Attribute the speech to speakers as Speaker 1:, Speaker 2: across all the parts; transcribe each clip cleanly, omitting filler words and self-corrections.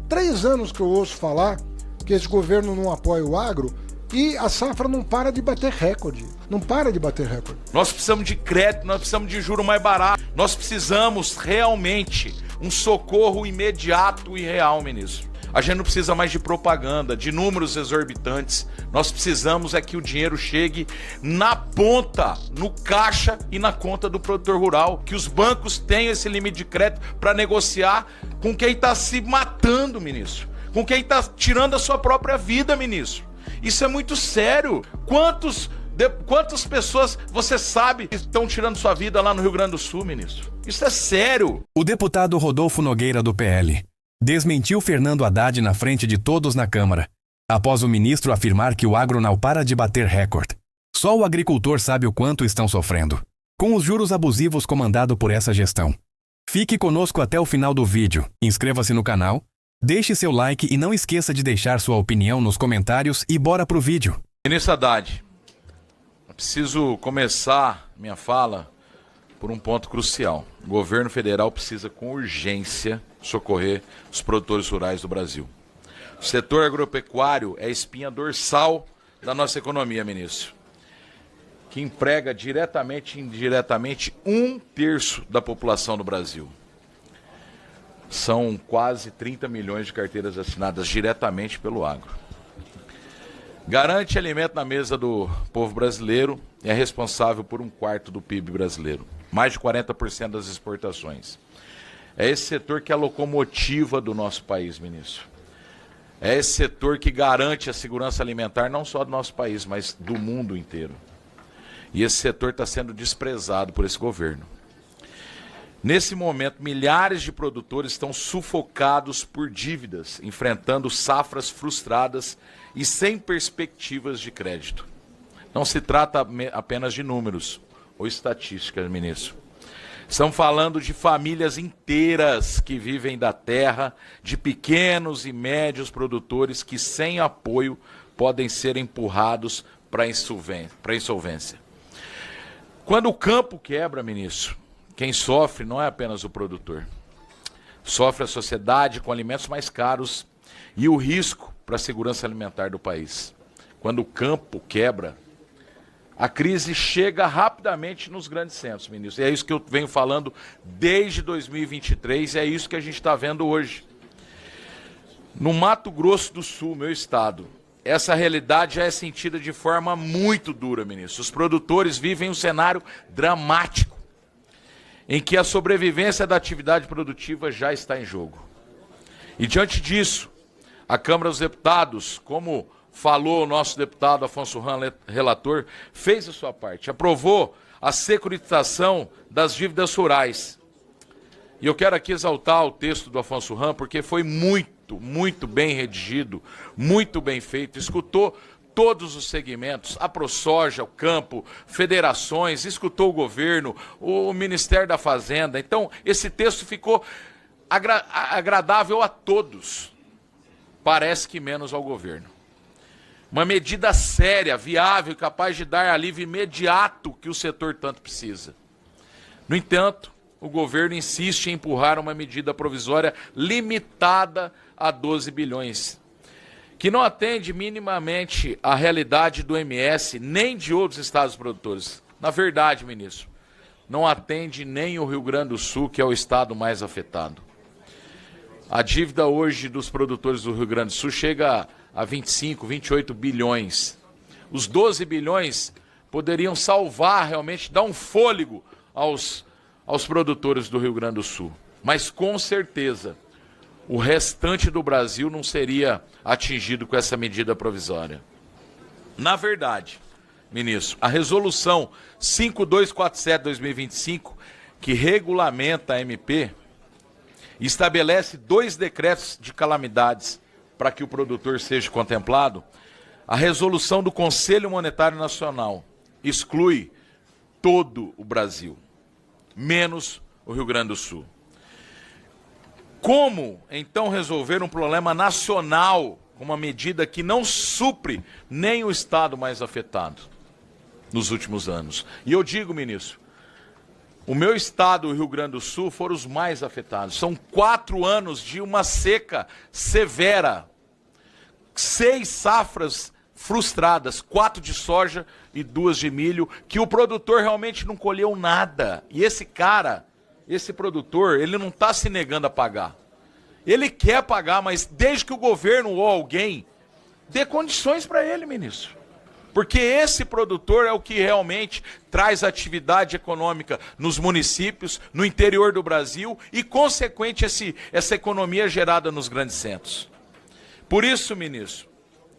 Speaker 1: 3 anos que eu ouço falar que esse governo não apoia o agro e a safra não para de bater recorde. Não para de bater recorde.
Speaker 2: Nós precisamos de crédito, nós precisamos de juro mais barato. Nós precisamos realmente um socorro imediato e real, ministro. A gente não precisa mais de propaganda, de números exorbitantes. Nós precisamos é que o dinheiro chegue na ponta, no caixa e na conta do produtor rural. Que os bancos tenham esse limite de crédito para negociar com quem está se matando, ministro. Com quem está tirando a sua própria vida, ministro. Isso é muito sério. Quantas pessoas você sabe que estão tirando sua vida lá no Rio Grande do Sul, ministro? Isso é sério.
Speaker 3: O deputado Rodolfo Nogueira, do PL, desmentiu Fernando Haddad na frente de todos na Câmara, após o ministro afirmar que o agro não para de bater recorde. Só o agricultor sabe o quanto estão sofrendo, com os juros abusivos comandado por essa gestão. Fique conosco até o final do vídeo, inscreva-se no canal, deixe seu like e não esqueça de deixar sua opinião nos comentários e bora pro vídeo.
Speaker 2: Ministro Haddad, eu preciso começar minha fala por um ponto crucial. O governo federal precisa com urgência socorrer os produtores rurais do Brasil. O setor agropecuário é a espinha dorsal da nossa economia, ministro, que emprega diretamente e indiretamente 1/3 da população do Brasil. São quase 30 milhões de carteiras assinadas diretamente pelo agro. Garante alimento na mesa do povo brasileiro e é responsável por 1/4 do PIB brasileiro. Mais de 40% das exportações. É esse setor que é a locomotiva do nosso país, ministro. É esse setor que garante a segurança alimentar não só do nosso país, mas do mundo inteiro. E esse setor está sendo desprezado por esse governo. Nesse momento, milhares de produtores estão sufocados por dívidas, enfrentando safras frustradas e sem perspectivas de crédito. Não se trata apenas de números ou estatísticas, ministro. Estamos falando de famílias inteiras que vivem da terra, de pequenos e médios produtores que, sem apoio, podem ser empurrados para a insolvência. Quando o campo quebra, ministro, quem sofre não é apenas o produtor. Sofre a sociedade com alimentos mais caros e o risco para a segurança alimentar do país. Quando o campo quebra, a crise chega rapidamente nos grandes centros, ministro. E é isso que eu venho falando desde 2023 e é isso que a gente está vendo hoje. No Mato Grosso do Sul, meu estado, essa realidade já é sentida de forma muito dura, ministro. Os produtores vivem um cenário dramático, em que a sobrevivência da atividade produtiva já está em jogo. E diante disso, a Câmara dos Deputados, como falou o nosso deputado Afonso Ram, relator, fez a sua parte, aprovou a securitização das dívidas rurais. E eu quero aqui exaltar o texto do Afonso Ram, porque foi muito bem redigido, muito bem feito, escutou todos os segmentos, a ProSoja, o campo, federações, escutou o governo, o Ministério da Fazenda. Então, esse texto ficou agradável a todos, parece que menos ao governo. Uma medida séria, viável, capaz de dar alívio imediato que o setor tanto precisa. No entanto, o governo insiste em empurrar uma medida provisória limitada a 12 bilhões, que não atende minimamente à realidade do MS, nem de outros estados produtores. Na verdade, ministro, não atende nem o Rio Grande do Sul, que é o estado mais afetado. A dívida hoje dos produtores do Rio Grande do Sul chega a 25, 28 bilhões. Os 12 bilhões poderiam salvar, realmente, dar um fôlego aos produtores do Rio Grande do Sul. Mas, com certeza, o restante do Brasil não seria atingido com essa medida provisória. Na verdade, ministro, a resolução 5247/2025, que regulamenta a MP, estabelece 2 decretos de calamidades para que o produtor seja contemplado. A resolução do Conselho Monetário Nacional exclui todo o Brasil, menos o Rio Grande do Sul. Como, então, resolver um problema nacional com uma medida que não supre nem o estado mais afetado nos últimos anos? E eu digo, ministro, O meu estado, o Rio Grande do Sul, foram os mais afetados. São 4 anos de uma seca severa. 6 safras frustradas, 4 de soja e 2 de milho, que o produtor realmente não colheu nada. E esse cara, esse produtor, ele não está se negando a pagar. Ele quer pagar, mas desde que o governo ou alguém dê condições para ele, ministro. Porque esse produtor é o que realmente traz atividade econômica nos municípios, no interior do Brasil e, consequente, essa economia gerada nos grandes centros. Por isso, ministro,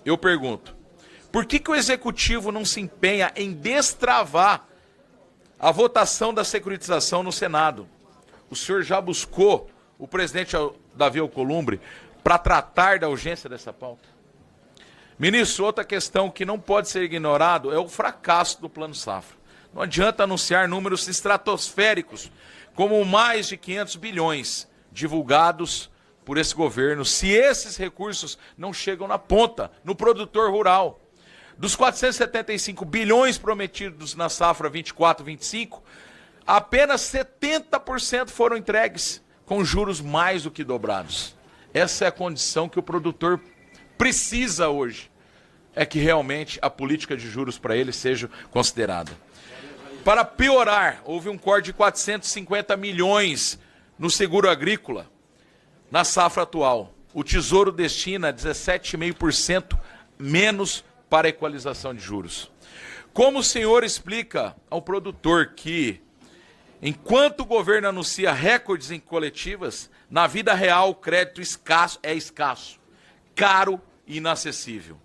Speaker 2: eu pergunto, por que o Executivo não se empenha em destravar a votação da securitização no Senado? O senhor já buscou o presidente Davi Alcolumbre para tratar da urgência dessa pauta? Ministro, outra questão que não pode ser ignorado é o fracasso do Plano Safra. Não adianta anunciar números estratosféricos, como mais de 500 bilhões divulgados por esse governo, se esses recursos não chegam na ponta, no produtor rural. Dos 475 bilhões prometidos na safra 24-25, apenas 70% foram entregues, com juros mais do que dobrados. Essa é a condição que o produtor precisa hoje, é que realmente a política de juros para ele seja considerada. Para piorar, houve um corte de 450 milhões no seguro agrícola na safra atual. O Tesouro destina 17,5% menos para a equalização de juros. Como o senhor explica ao produtor que, enquanto o governo anuncia recordes em coletivas, na vida real o crédito é escasso, caro e inacessível?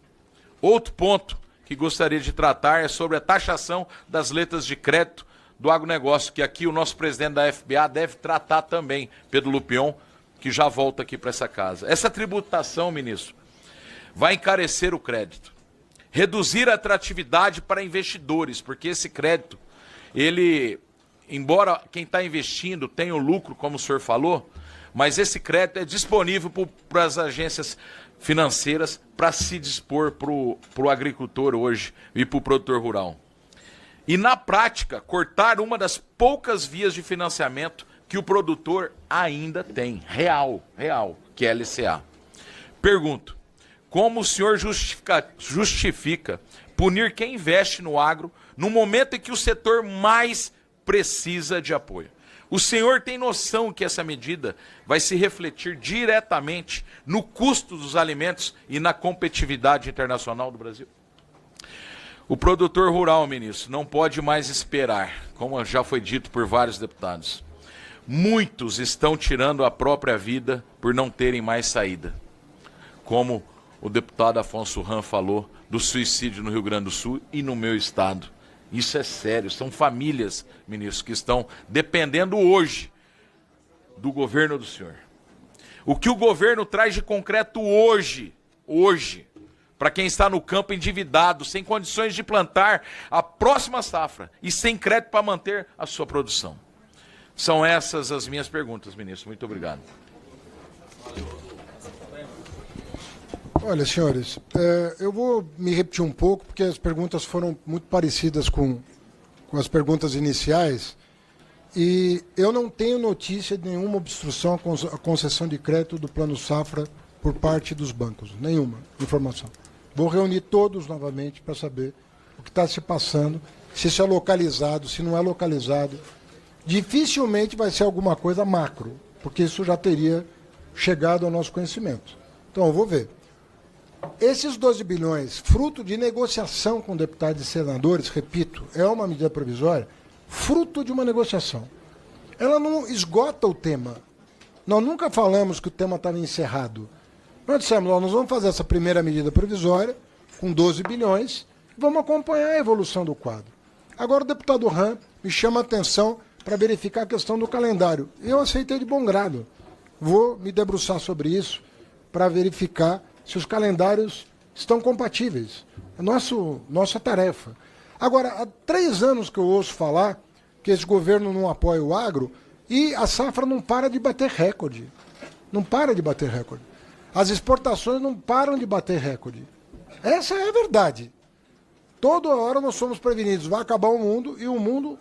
Speaker 2: Outro ponto que gostaria de tratar é sobre a taxação das letras de crédito do agronegócio, que aqui o nosso presidente da FBA deve tratar também, Pedro Lupion, que já volta aqui para essa casa. Essa tributação, ministro, vai encarecer o crédito, reduzir a atratividade para investidores, porque esse crédito, ele, embora quem está investindo tenha o lucro, como o senhor falou, mas esse crédito é disponível para as agências financeiras para se dispor para o agricultor hoje e para o produtor rural. E na prática, cortar uma das poucas vias de financiamento que o produtor ainda tem, real, que é a LCA. Pergunto, como o senhor justifica punir quem investe no agro no momento em que o setor mais precisa de apoio? O senhor tem noção que essa medida vai se refletir diretamente no custo dos alimentos e na competitividade internacional do Brasil? O produtor rural, ministro, não pode mais esperar, como já foi dito por vários deputados. Muitos estão tirando a própria vida por não terem mais saída. Como o deputado Afonso Ram falou do suicídio no Rio Grande do Sul e no meu estado. Isso é sério, são famílias, ministro, que estão dependendo hoje do governo do senhor. O que o governo traz de concreto hoje, para quem está no campo endividado, sem condições de plantar a próxima safra e sem crédito para manter a sua produção? São essas as minhas perguntas, ministro. Muito obrigado.
Speaker 1: Olha, senhores, eu vou me repetir um pouco, porque as perguntas foram muito parecidas com as perguntas iniciais, e eu não tenho notícia de nenhuma obstrução à concessão de crédito do Plano Safra por parte dos bancos, nenhuma informação. Vou reunir todos novamente para saber o que está se passando, se isso é localizado, se não é localizado. Dificilmente vai ser alguma coisa macro, porque isso já teria chegado ao nosso conhecimento. Então, eu vou ver. Esses 12 bilhões, fruto de negociação com deputados e senadores, repito, é uma medida provisória, fruto de uma negociação. Ela não esgota o tema. Nós nunca falamos que o tema estava encerrado. Nós dissemos, nós vamos fazer essa primeira medida provisória, com 12 bilhões, e vamos acompanhar a evolução do quadro. Agora o deputado Ram me chama a atenção para verificar a questão do calendário. Eu aceitei de bom grado. Vou me debruçar sobre isso para verificar se os calendários estão compatíveis. É nossa tarefa. Agora, há 3 anos que eu ouço falar que esse governo não apoia o agro e a safra não para de bater recorde. Não para de bater recorde. As exportações não param de bater recorde. Essa é a verdade. Toda hora nós somos prevenidos. Vai acabar o mundo e o mundo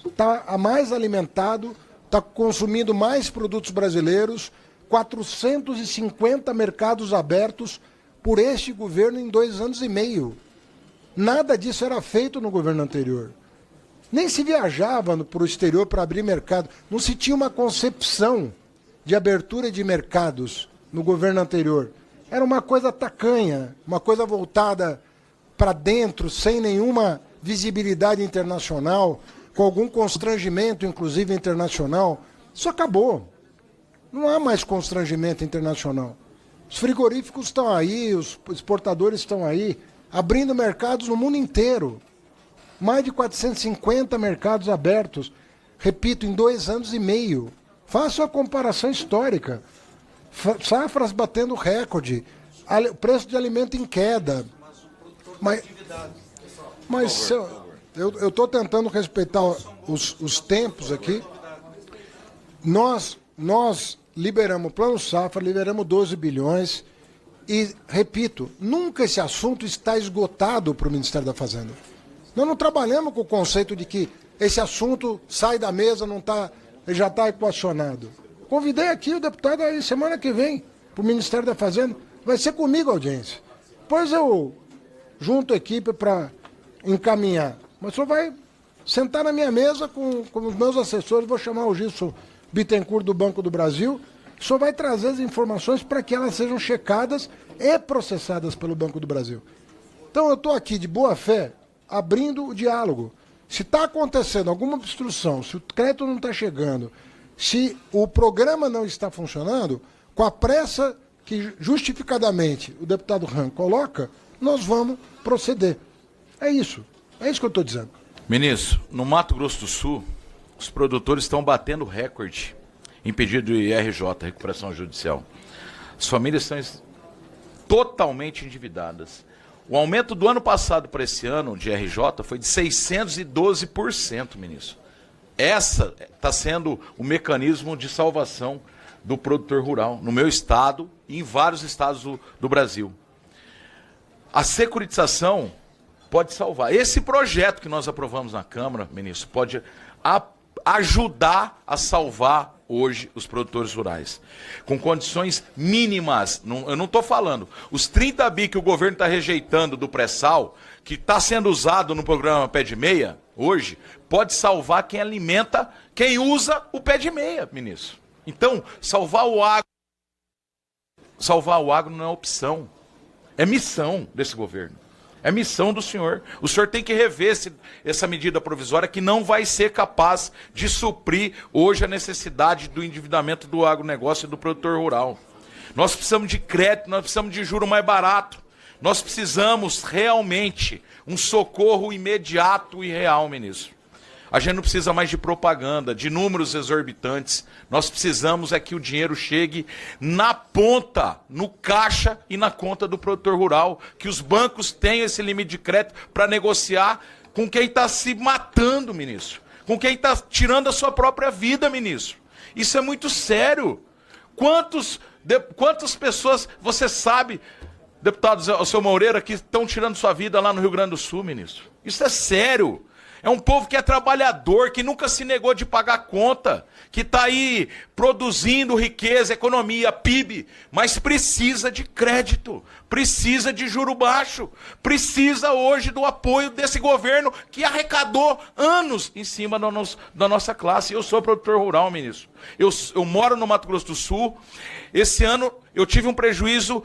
Speaker 1: está mais alimentado, está consumindo mais produtos brasileiros, 450 mercados abertos por este governo em 2 anos e meio. Nada disso era feito no governo anterior. Nem se viajava para o exterior para abrir mercado. Não se tinha uma concepção de abertura de mercados no governo anterior. Era uma coisa tacanha, uma coisa voltada para dentro, sem nenhuma visibilidade internacional, com algum constrangimento, inclusive internacional. Isso acabou. Não há mais constrangimento internacional. Os frigoríficos estão aí, os exportadores estão aí, abrindo mercados no mundo inteiro. Mais de 450 mercados abertos, repito, em 2 anos e meio. Faça uma comparação histórica. Safras batendo recorde, preço de alimento em queda. Mas eu estou tentando respeitar os tempos aqui. Nós liberamos o Plano Safra, liberamos 12 bilhões e, repito, nunca esse assunto está esgotado para o Ministério da Fazenda. Nós não trabalhamos com o conceito de que esse assunto sai da mesa, já está equacionado. Convidei aqui o deputado aí semana que vem para o Ministério da Fazenda. Vai ser comigo a audiência. Depois eu junto a equipe para encaminhar. Mas o senhor vai sentar na minha mesa com os meus assessores, vou chamar o Gilson Bittencourt do Banco do Brasil. O senhor vai trazer as informações para que elas sejam checadas e processadas pelo Banco do Brasil. Então eu estou aqui de boa fé, abrindo o diálogo. Se está acontecendo alguma obstrução, se o crédito não está chegando, se o programa não está funcionando, com a pressa que justificadamente o deputado Ram coloca, nós vamos proceder. É isso que eu estou dizendo.
Speaker 2: Ministro, no Mato Grosso do Sul, os produtores estão batendo recorde em pedido de IRJ, recuperação judicial. As famílias estão totalmente endividadas. O aumento do ano passado para esse ano de RJ foi de 612%, ministro. Essa está sendo o mecanismo de salvação do produtor rural no meu estado e em vários estados do Brasil. A securitização pode salvar. Esse projeto que nós aprovamos na Câmara, ministro, pode ajudar a salvar hoje os produtores rurais. Com condições mínimas, eu não estou falando, os 30 bi que o governo está rejeitando do pré-sal, que está sendo usado no programa Pé de Meia, hoje, pode salvar quem alimenta, quem usa o pé de meia, ministro. Então, salvar o agro não é opção, é missão desse governo. É missão do senhor. O senhor tem que rever essa medida provisória que não vai ser capaz de suprir hoje a necessidade do endividamento do agronegócio e do produtor rural. Nós precisamos de crédito, nós precisamos de juro mais barato. Nós precisamos realmente um socorro imediato e real, ministro. A gente não precisa mais de propaganda, de números exorbitantes. Nós precisamos é que o dinheiro chegue na ponta, no caixa e na conta do produtor rural. Que os bancos tenham esse limite de crédito para negociar com quem está se matando, ministro. Com quem está tirando a sua própria vida, ministro. Isso é muito sério. Quantas pessoas, você sabe, deputado seu Moreira, que estão tirando sua vida lá no Rio Grande do Sul, ministro? Isso é sério. É um povo que é trabalhador, que nunca se negou de pagar conta, que está aí produzindo riqueza, economia, PIB, mas precisa de crédito, precisa de juro baixo, precisa hoje do apoio desse governo que arrecadou anos em cima da nossa classe. Eu sou produtor rural, ministro. Eu moro no Mato Grosso do Sul. Esse ano eu tive um prejuízo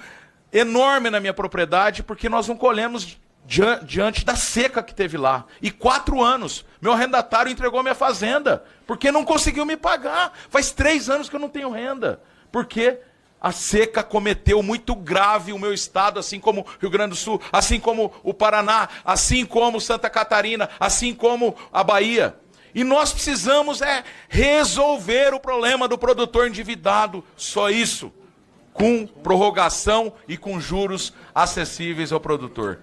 Speaker 2: enorme na minha propriedade porque nós não colhemos diante da seca que teve lá. E 4 anos, meu arrendatário entregou minha fazenda, porque não conseguiu me pagar. Faz 3 anos que eu não tenho renda. Porque a seca cometeu muito grave o meu estado, assim como Rio Grande do Sul, assim como o Paraná, assim como Santa Catarina, assim como a Bahia. E nós precisamos resolver o problema do produtor endividado, só isso, com prorrogação e com juros acessíveis ao produtor.